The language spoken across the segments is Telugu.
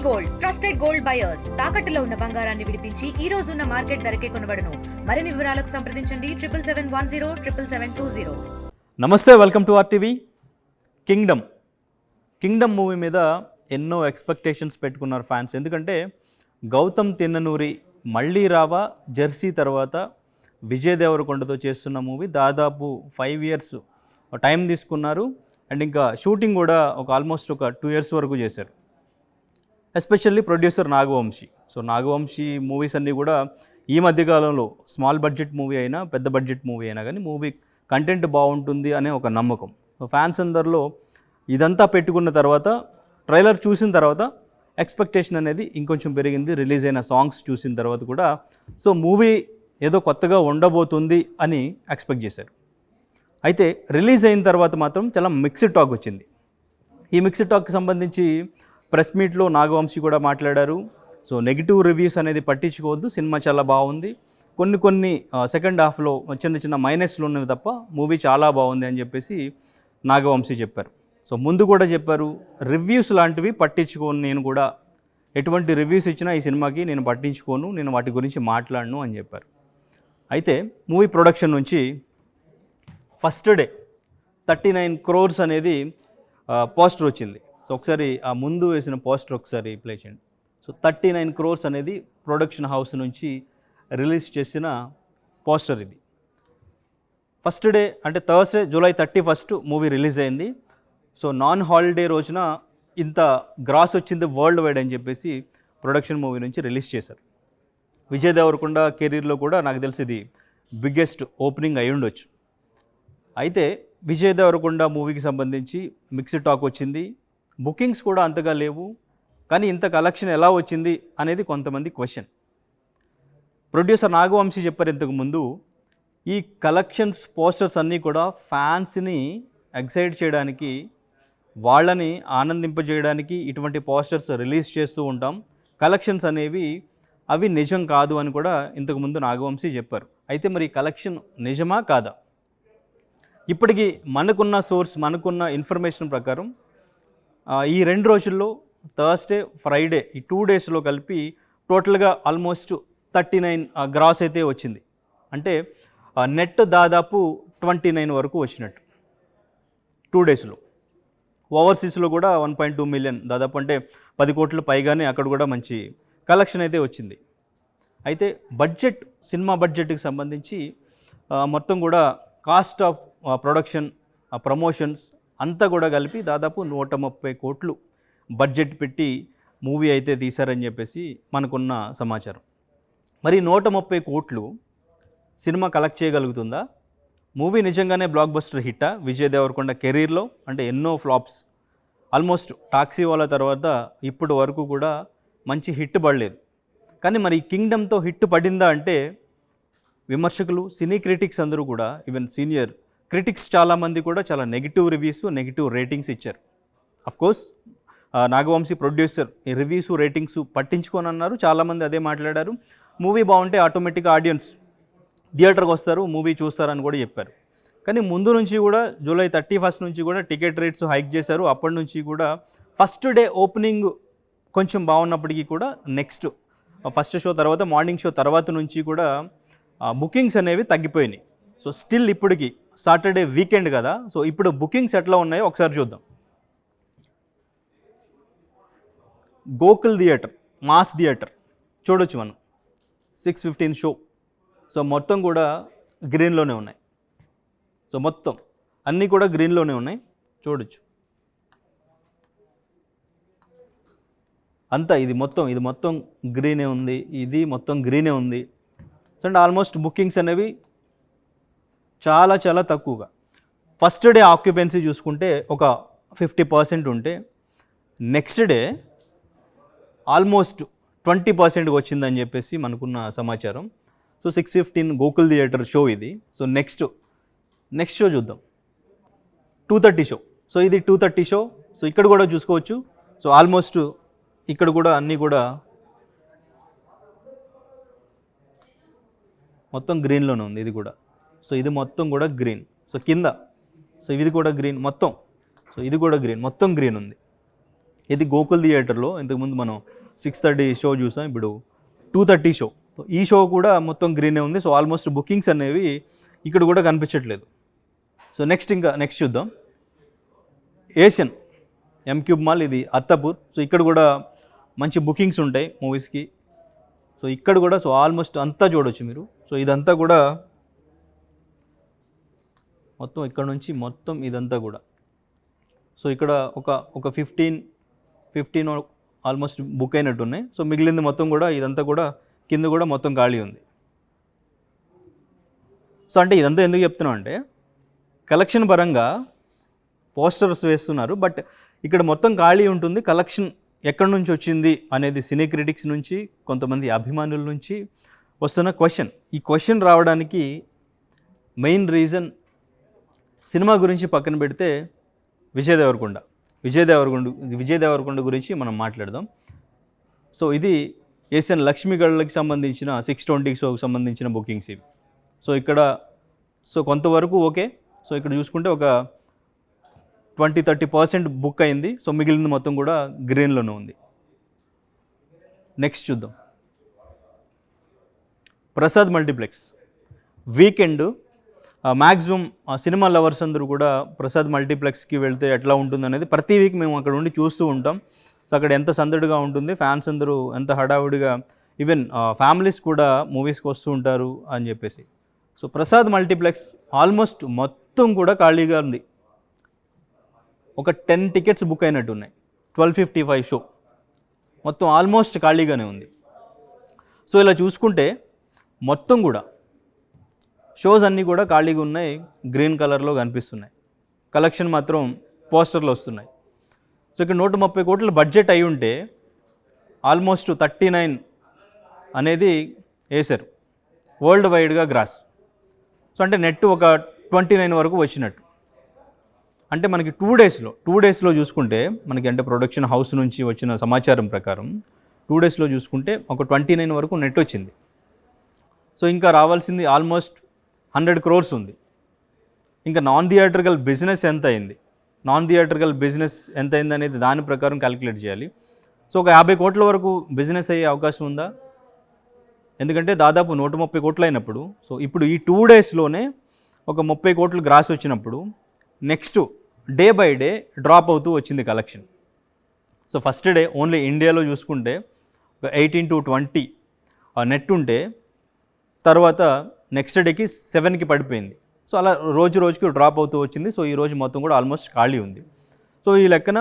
గోల్డ్ ట్రస్టెడ్ గోల్డ్ బయర్స్ తాకట్టులో ఉన్న బంగారాన్ని విడిపించి ఈ రోజు ఉన్న మార్కెట్ ధరకే కొనబడును. మరిన్ని వివరాలకు సంప్రదించండి 7771077720. నమస్తే, welcome to RTV. Kingdom movie మీద ఎన్నో ఎక్స్పెక్టేషన్స్ పెట్టుకున్నారు ఫ్యాన్స్. ఎందుకంటే గౌతమ్ తిన్ననూరి మళ్ళీ రావా జెర్సీ తర్వాత విజయ్ దేవరకొండతో చేస్తున్న మూవీ దాదాపు 5 years టైం తీసుకున్నారు. అండ్ ఇంకా షూటింగ్ కూడా ఆల్మోస్ట్ 2 years వరకు చేశారు. Especially producer Nagavamsi. So Nagavamsi movies అన్నీ కూడా ఈ మధ్యకాలంలో స్మాల్ బడ్జెట్ మూవీ అయినా పెద్ద బడ్జెట్ మూవీ అయినా కానీ మూవీ కంటెంట్ బాగుంటుంది అనే ఒక నమ్మకం. సో ఫ్యాన్స్ అందరిలో ఇదంతా పెట్టుకున్న తర్వాత ట్రైలర్ చూసిన తర్వాత ఎక్స్పెక్టేషన్ అనేది ఇంకొంచెం పెరిగింది. రిలీజ్ అయిన సాంగ్స్ చూసిన తర్వాత కూడా సో మూవీ ఏదో కొత్తగా ఉండబోతుంది అని ఎక్స్పెక్ట్ చేశారు. అయితే రిలీజ్ అయిన తర్వాత మాత్రం చాలా మిక్స్డ్ టాక్ వచ్చింది. ఈ మిక్స్డ్ టాక్కి సంబంధించి ప్రెస్ మీట్లో నాగవంశీ కూడా మాట్లాడారు. సో నెగిటివ్ రివ్యూస్ అనేది పట్టించుకోవద్దు, సినిమా చాలా బాగుంది, కొన్ని సెకండ్ హాఫ్లో చిన్న మైనస్లు ఉన్నవి తప్ప మూవీ చాలా బాగుంది అని చెప్పేసి నాగవంశీ చెప్పారు. సో ముందు కూడా చెప్పారు, రివ్యూస్ లాంటివి పట్టించుకోను, నేను కూడా ఎటువంటి రివ్యూస్ ఇచ్చినా ఈ సినిమాకి నేను పట్టించుకోను, నేను వాటి గురించి మాట్లాడను అని చెప్పారు. అయితే మూవీ ప్రొడక్షన్ నుంచి ఫస్ట్ డే 39 crores అనేది పోస్టర్ వచ్చింది. సో ఒకసారి ఆ ముందు వేసిన పోస్టర్ ఒకసారి ప్లే చేయండి. సో 39 crores అనేది ప్రొడక్షన్ హౌస్ నుంచి రిలీజ్ చేసిన పోస్టర్ ఇది. ఫస్ట్ డే అంటే Thursday July 31st movie release అయింది. సో నాన్ హాలిడే రోజున ఇంత గ్రాస్ వచ్చింది వరల్డ్ వైడ్ అని చెప్పేసి ప్రొడక్షన్ మూవీ నుంచి రిలీజ్ చేశారు. విజయ్ దేవరకొండ కెరీర్లో కూడా నాకు తెలిసి ఇది బిగ్గెస్ట్ ఓపెనింగ్ అయి ఉండొచ్చు. అయితే విజయ్ దేవరకొండ మూవీకి సంబంధించి మిక్స్డ్ టాక్ వచ్చింది. బుకింగ్స్ కూడా అంతగా లేవు, కానీ ఇంత కలెక్షన్ ఎలా వచ్చింది అనేది కొంతమంది క్వశ్చన్. ప్రొడ్యూసర్ నాగవంశీ చెప్పారు ఇంతకుముందు, ఈ కలెక్షన్స్ పోస్టర్స్ అన్నీ కూడా ఫ్యాన్స్ని ఎక్సైట్ చేయడానికి, వాళ్ళని ఆనందింపజేయడానికి ఇటువంటి పోస్టర్స్ రిలీజ్ చేస్తూ ఉంటాం. కలెక్షన్స్ అనేవి అవి నిజం కాదు అని కూడా ఇంతకుముందు నాగవంశీ చెప్పారు. అయితే మరి కలెక్షన్ నిజమా కాదా? ఇప్పటికీ మనకున్న సోర్స్, మనకున్న ఇన్ఫర్మేషన్ ప్రకారం ఈ 2 రోజుల్లో థర్స్డే ఫ్రైడే ఈ 2 daysలో కలిపి టోటల్గా ఆల్మోస్ట్ 39 గ్రాస్ అయితే వచ్చింది. అంటే నెట్ దాదాపు 29 వరకు వచ్చినట్టు 2 daysలో. ఓవర్సీస్లో కూడా 1.2 million దాదాపు, అంటే 10 కోట్ల పైగానే అక్కడ కూడా మంచి కలెక్షన్ అయితే వచ్చింది. అయితే బడ్జెట్, సినిమా బడ్జెట్కి సంబంధించి మొత్తం కూడా కాస్ట్ ఆఫ్ ప్రొడక్షన్, ప్రమోషన్స్ అంతా కూడా కలిపి దాదాపు 130 కోట్లు బడ్జెట్ పెట్టి మూవీ అయితే తీశారని చెప్పేసి మనకున్న సమాచారం. మరి 130 కోట్లు సినిమా కలెక్ట్ చేయగలుగుతుందా? మూవీ నిజంగానే బ్లాక్ బస్టర్ హిట్టా విజయ్ దేవరకొండ కెరీర్లో? అంటే ఎన్నో ఫ్లాప్స్, ఆల్మోస్ట్ టాక్సీ వాళ్ళ తర్వాత ఇప్పటి వరకు కూడా మంచి హిట్ పడలేదు. కానీ మరి కింగ్డమ్తో హిట్ పడిందా అంటే విమర్శకులు, సినీ క్రిటిక్స్ అందరూ కూడా, ఈవెన్ సీనియర్ క్రిటిక్స్ చాలామంది కూడా చాలా నెగిటివ్ రివ్యూస్, నెగిటివ్ రేటింగ్స్ ఇచ్చారు. అఫ్కోర్స్ నాగవంశీ ప్రొడ్యూసర్ ఈ రివ్యూస్, రేటింగ్స్ పట్టించుకొని అన్నారు. చాలామంది అదే మాట్లాడారు. మూవీ బాగుంటే ఆటోమేటిక్గా ఆడియన్స్ థియేటర్కి వస్తారు, మూవీ చూస్తారని కూడా చెప్పారు. కానీ ముందు నుంచి కూడా July 31st నుంచి కూడా టికెట్ రేట్స్ హైక్ చేశారు. అప్పటి నుంచి కూడా ఫస్ట్ డే ఓపెనింగ్ కొంచెం బాగున్నప్పటికీ కూడా నెక్స్ట్ ఫస్ట్ షో తర్వాత, మార్నింగ్ షో తర్వాత నుంచి కూడా బుకింగ్స్ అనేవి తగ్గిపోయినాయి. సో స్టిల్ ఇప్పటికి సాటర్డే వీకెండ్ కదా, సో ఇప్పుడు బుకింగ్స్ ఎట్లా ఉన్నాయో ఒకసారి చూద్దాం. గోకుల్ థియేటర్, మాస్ థియేటర్ చూడొచ్చు మనం, 6:15 షో. సో మొత్తం కూడా గ్రీన్లోనే ఉన్నాయి. సో మొత్తం అన్నీ కూడా గ్రీన్లోనే ఉన్నాయి, చూడొచ్చు. అంతా ఇది మొత్తం గ్రీనే ఉంది, ఇది మొత్తం గ్రీనే ఉంది. సో అంటే ఆల్మోస్ట్ బుకింగ్స్ అనేవి చాలా తక్కువగా. ఫస్ట్ డే ఆక్యుపెన్సీ చూసుకుంటే ఒక 50% ఉంటే నెక్స్ట్ డే ఆల్మోస్ట్ 20% వచ్చిందని చెప్పేసి మనకున్న సమాచారం. సో 6:15 గోకుల్ థియేటర్ షో ఇది. సో నెక్స్ట్ షో చూద్దాం, 2:30 షో. సో ఇది 2:30 షో. సో ఇక్కడ కూడా చూసుకోవచ్చు. సో ఆల్మోస్ట్ ఇక్కడ కూడా అన్నీ కూడా మొత్తం గ్రీన్లోనే ఉంది. ఇది కూడా, సో ఇది మొత్తం కూడా గ్రీన్. సో కింద, సో ఇది కూడా గ్రీన్ మొత్తం. సో ఇది కూడా గ్రీన్, మొత్తం గ్రీన్ ఉంది. ఇది గోకుల్ థియేటర్లో ఇంతకుముందు మనం 6:30 షో చూసాం, ఇప్పుడు 2:30 షో. సో ఈ షో కూడా మొత్తం గ్రీనే ఉంది. సో ఆల్మోస్ట్ బుకింగ్స్ అనేవి ఇక్కడ కూడా కనిపించట్లేదు. సో నెక్స్ట్ చూద్దాం. ఏషియన్ M-Cube మాల్, ఇది అత్తాపూర్. సో ఇక్కడ కూడా మంచి బుకింగ్స్ ఉంటాయి మూవీస్కి. సో ఇక్కడ కూడా సో ఆల్మోస్ట్ అంతా చూడవచ్చు మీరు. సో ఇదంతా కూడా మొత్తం ఇక్కడ నుంచి మొత్తం ఇదంతా కూడా. సో ఇక్కడ ఒక 15 ఆల్మోస్ట్ బుక్ అయినట్టు ఉన్నాయి. సో మిగిలింది మొత్తం కూడా ఇదంతా కూడా కింద కూడా మొత్తం ఖాళీ ఉంది. సో అంటే ఇదంతా ఎందుకు చెప్తున్నాం అంటే, కలెక్షన్ పరంగా పోస్టర్స్ వేస్తున్నారు, బట్ ఇక్కడ మొత్తం ఖాళీ ఉంటుంది. కలెక్షన్ ఎక్కడి నుంచి వచ్చింది అనేది సినీ క్రిటిక్స్ నుంచి, కొంతమంది అభిమానుల నుంచి వస్తున్న క్వశ్చన్. ఈ క్వశ్చన్ రావడానికి మెయిన్ రీజన్ సినిమా గురించి పక్కన పెడితే విజయ్ దేవరకొండ గురించి మనం మాట్లాడదాం. సో ఇది ఏషియన్ లక్ష్మీగళ్ళకి సంబంధించిన 6:20 షోకి సంబంధించిన బుకింగ్స్ ఇవి. సో ఇక్కడ కొంతవరకు ఓకే. సో ఇక్కడ చూసుకుంటే ఒక 20-30% బుక్ అయింది. సో మిగిలిన మొత్తం కూడా గ్రీన్లోనే ఉంది. నెక్స్ట్ చూద్దాం. Prasad multiplex weekend maximum cinema lovers అందరూ కూడా ప్రసాద్ మల్టీప్లెక్స్కి వెళ్తే ఎట్లా ఉంటుంది అనేది ప్రతి వీక్ మేము అక్కడ ఉండి చూస్తూ ఉంటాం. సో అక్కడ ఎంత సందడిగా ఉంటుంది, ఫ్యాన్స్ అందరూ ఎంత హడావుడిగా, ఈవెన్ ఫ్యామిలీస్ కూడా మూవీస్కి వస్తూ ఉంటారు అని చెప్పేసి. సో ప్రసాద్ మల్టీప్లెక్స్ ఆల్మోస్ట్ మొత్తం కూడా ఖాళీగా ఉంది. ఒక 10 టికెట్స్ బుక్ అయినట్టు ఉన్నాయి. 12:55 షో మొత్తం ఆల్మోస్ట్ ఖాళీగానే ఉంది. సో ఇలా చూసుకుంటే మొత్తం కూడా షోస్ అన్నీ కూడా ఖాళీగా ఉన్నాయి, గ్రీన్ కలర్లో కనిపిస్తున్నాయి. కలెక్షన్ మాత్రం పోస్టర్లు వస్తున్నాయి. సో ఇక్కడ 130 కోట్ల బడ్జెట్ అయి ఉంటే ఆల్మోస్ట్ 39 అనేది వేశారు వరల్డ్ వైడ్గా గ్రాస్. సో అంటే నెట్ ఒక 29 వరకు వచ్చినట్టు. అంటే మనకి 2 డేస్లో చూసుకుంటే మనకి, అంటే ప్రొడక్షన్ హౌస్ నుంచి వచ్చిన సమాచారం ప్రకారం 2 డేస్లో చూసుకుంటే ఒక 29 వరకు నెట్ వచ్చింది. సో ఇంకా రావాల్సింది ఆల్మోస్ట్ 100 crores ఉంది. ఇంకా నాన్ థియేట్రికల్ బిజినెస్ ఎంత అయింది అనేది దాని ప్రకారం క్యాలిక్యులేట్ చేయాలి. సో ఒక 50 కోట్ల వరకు బిజినెస్ అయ్యే అవకాశం ఉందా? ఎందుకంటే దాదాపు 130 కోట్లు అయినప్పుడు, సో ఇప్పుడు ఈ 2 డేస్లోనే ఒక 30 కోట్లు గ్రాస్ వచ్చినప్పుడు next day by day drop అవుతూ వచ్చింది collection. So first day only ఇండియాలో చూసుకుంటే ఒక 18 to 20 నెట్ ఉంటే, తర్వాత నెక్స్ట్ డేకి 7కి పడిపోయింది. సో అలా రోజుకి డ్రాప్ అవుతూ వచ్చింది. సో ఈ రోజు మొత్తం కూడా ఆల్మోస్ట్ ఖాళీ ఉంది. సో ఈ లెక్కన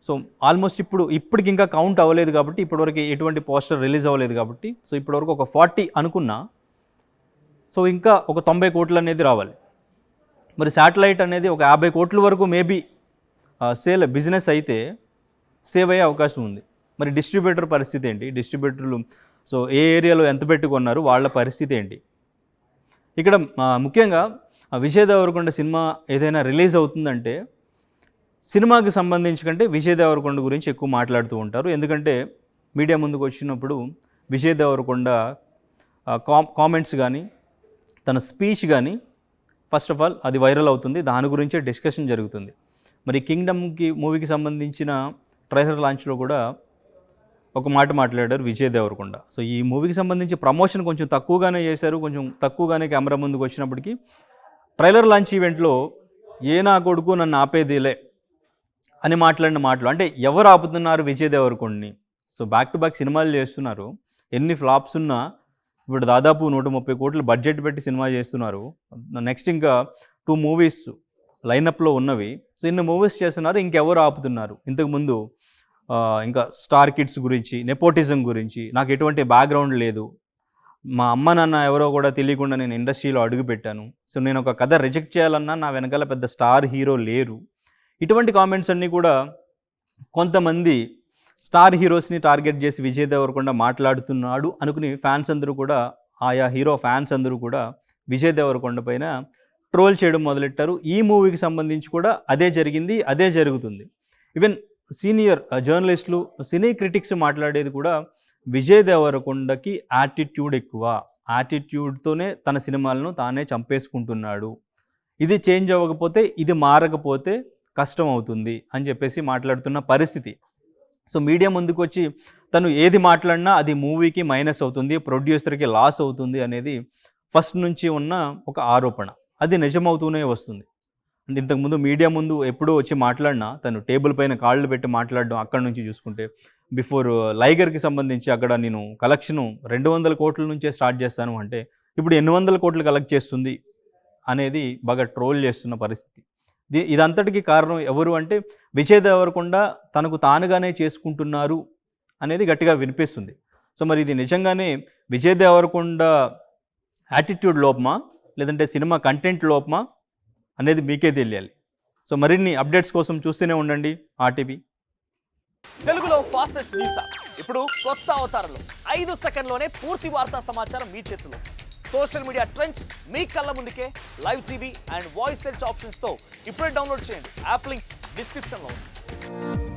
సో ఆల్మోస్ట్ ఇప్పటికి ఇంకా కౌంట్ అవ్వలేదు కాబట్టి, ఇప్పటివరకు ఎటువంటి పోస్టర్ రిలీజ్ అవ్వలేదు కాబట్టి, సో ఇప్పటివరకు ఒక 40 అనుకున్నా, సో ఇంకా ఒక 90 కోట్లు అనేది రావాలి. మరి శాటిలైట్ అనేది ఒక 50 కోట్ల వరకు మేబీ బిజినెస్ అయితే సేవ్ అయ్యే అవకాశం ఉంది. మరి డిస్ట్రిబ్యూటర్ పరిస్థితి ఏంటి? డిస్ట్రిబ్యూటర్లు సో ఏ ఏరియాలో ఎంత పెట్టుకున్నారు, వాళ్ళ పరిస్థితి ఏంటి? ఇక్కడ ముఖ్యంగా విజయ్ దేవరకొండ సినిమా ఏదైనా రిలీజ్ అవుతుందంటే సినిమాకి సంబంధించి కంటే విజయ్ దేవరకొండ గురించి ఎక్కువ మాట్లాడుతూ ఉంటారు. ఎందుకంటే మీడియా ముందుకు వచ్చినప్పుడు విజయ్ దేవరకొండ కామెంట్స్ కానీ, తన స్పీచ్ కానీ, ఫస్ట్ ఆఫ్ ఆల్ అది వైరల్ అవుతుంది, దాని గురించే డిస్కషన్ జరుగుతుంది. మరి కింగ్డమ్కి మూవీకి సంబంధించిన ట్రైలర్ లాంచ్లో కూడా ఒక మాట మాట్లాడారు విజయ్ దేవరకొండ. సో ఈ మూవీకి సంబంధించి ప్రమోషన్ కొంచెం తక్కువగానే చేశారు, కొంచెం తక్కువగానే కెమెరా ముందుకు వచ్చినప్పటికీ ట్రైలర్ లాంచ్ ఈవెంట్లో ఏ నా కొడుకు నన్ను ఆపేదిలే అని మాట్లాడిన మాటలు, అంటే ఎవరు ఆపుతున్నారు విజయ్ దేవరకొండని? సో బ్యాక్ టు బ్యాక్ సినిమాలు చేస్తున్నారు, ఎన్ని ఫ్లాప్స్ ఉన్నా ఇప్పుడు దాదాపు 130 కోట్లు బడ్జెట్ పెట్టి సినిమా చేస్తున్నారు. నెక్స్ట్ ఇంకా 2 మూవీస్ లైనప్లో ఉన్నవి. సో ఇన్ని మూవీస్ చేస్తున్నారు, ఇంకెవరు ఆపుతున్నారు? ఇంతకుముందు ఇంకా స్టార్ కిడ్స్ గురించి, నెపోటిజం గురించి, నాకు ఎటువంటి బ్యాక్గ్రౌండ్ లేదు, మా అమ్మ నాన్న ఎవరో కూడా తెలియకుండా నేను ఇండస్ట్రీలో అడుగుపెట్టాను, సో నేను ఒక కథ రిజెక్ట్ చేయాలన్నా నా వెనకాల పెద్ద స్టార్ హీరో లేరు, ఇటువంటి కామెంట్స్ అన్నీ కూడా కొంతమంది స్టార్ హీరోస్ని టార్గెట్ చేసి విజయ్ దేవరకొండ మాట్లాడుతున్నాడు అనుకుని ఫ్యాన్స్ అందరూ కూడా, ఆయా హీరో ఫ్యాన్స్ అందరూ కూడా విజయ్ దేవరకొండ పైన ట్రోల్ చేయడం మొదలెట్టారు. ఈ మూవీకి సంబంధించి కూడా అదే జరిగింది, అదే జరుగుతుంది. ఈవెన్ సీనియర్ జర్నలిస్టులు, సినీ క్రిటిక్స్ మాట్లాడేది కూడా విజయ్ దేవరకొండకి యాటిట్యూడ్ ఎక్కువ, యాటిట్యూడ్తోనే తన సినిమాలను తానే చంపేసుకుంటున్నాడు, ఇది చేంజ్ అవ్వకపోతే, ఇది మారకపోతే కష్టం అవుతుంది అని చెప్పేసి మాట్లాడుతున్న పరిస్థితి. సో మీడియా ముందుకు వచ్చి తను ఏది మాట్లాడినా అది మూవీకి మైనస్ అవుతుంది, ప్రొడ్యూసర్కి లాస్ అవుతుంది అనేది ఫస్ట్ నుంచి ఉన్న ఒక ఆరోపణ. అది నిజమవుతూనే వస్తుంది. అంటే ఇంతకుముందు మీడియా ముందు ఎప్పుడూ వచ్చి మాట్లాడినా తను టేబుల్ పైన కాళ్ళు పెట్టి మాట్లాడడం అక్కడ నుంచి చూసుకుంటే, బిఫోర్ లైగర్కి సంబంధించి అక్కడ నేను కలెక్షను 200 కోట్ల నుంచే స్టార్ట్ చేస్తాను అంటే ఇప్పుడు 800 కోట్లు కలెక్ట్ చేస్తుంది అనేది బాగా ట్రోల్ చేస్తున్న పరిస్థితి. ఇదంతటికీ కారణం ఎవరు అంటే విజయ్ దేవరకొండ తనకు తానుగానే చేసుకుంటున్నారు అనేది గట్టిగా వినిపిస్తుంది. సో మరి ఇది నిజంగానే విజయ్ దేవరకొండ యాటిట్యూడ్ లోపమా లేదంటే సినిమా కంటెంట్ లోపమా అనేది మీకే తెలియాలి. సో మరిన్ని అప్డేట్స్ కోసం చూస్తూనే ఉండండి ఆర్టీవీ. తెలుగులో ఫాస్టెస్ట్ న్యూస్ ఇప్పుడు కొత్త అవతారంలో 5 సెకండ్లోనే పూర్తి వార్తా సమాచారం మీ చేతిలో. సోషల్ మీడియా ట్రెండ్స్ మీ కళ్ళ ముందుకే live TV and voice search ఆప్షన్స్తో ఇప్పుడే డౌన్లోడ్ చేయండి. యాప్ లింక్ డిస్క్రిప్షన్లో ఉంది.